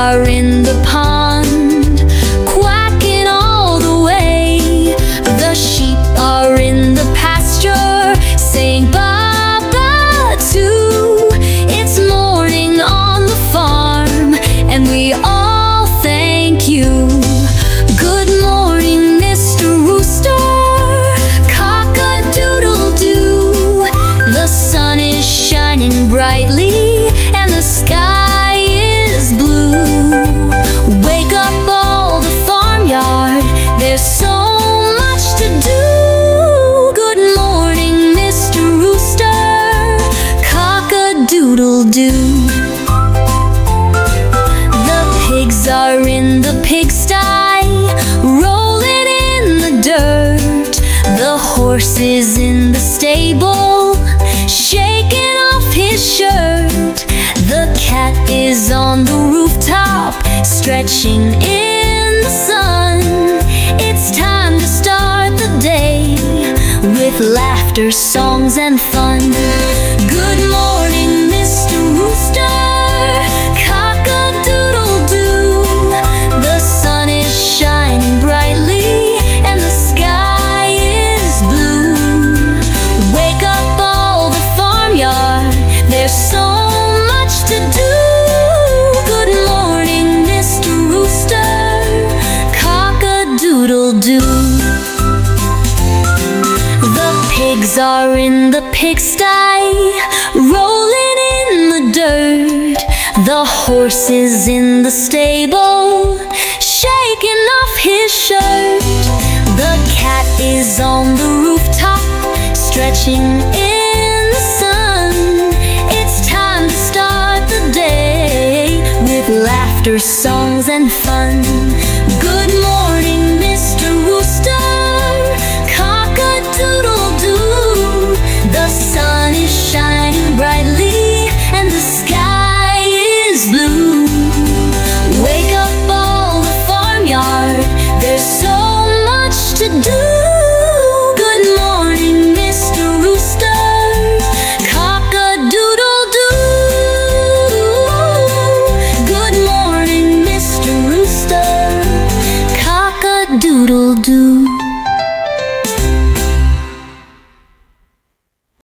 are in the pond, quacking all the way. The sheep are in the pasture, saying ba-ba too. It's morning on the farm, and we all thank you. Good morning, Mr. Rooster, cock-a-doodle-doo. The sun is shining brightly, and the sky is blue. Wake up all the farmyard, there's so much to do. Good morning, Mr. Rooster, cock-a-doodle-doo. The pigs are in the pigsty, rolling in the dirt. The horse is in the stable, shaking off his shirt. The cat is on the rooftop, stretching in the sun. It's time to start the day with laughter, songs, and fun. Good morning, Mr. Rooster, cock-a-doodle-doo. The sun is shining brightly, and the sky is blue. Wake up all the farmyard, there's so much to do. Good morning, Mr. Rooster, cock-a-doodle-doo. The pigs are in the pigsty, rolling in the dirt. The horse is in the stable, shaking off his shirt. The cat is on the rooftop, stretching in the sun. It's time to start the day with laughter, songs, and fun. Good morning, Mr. Rooster,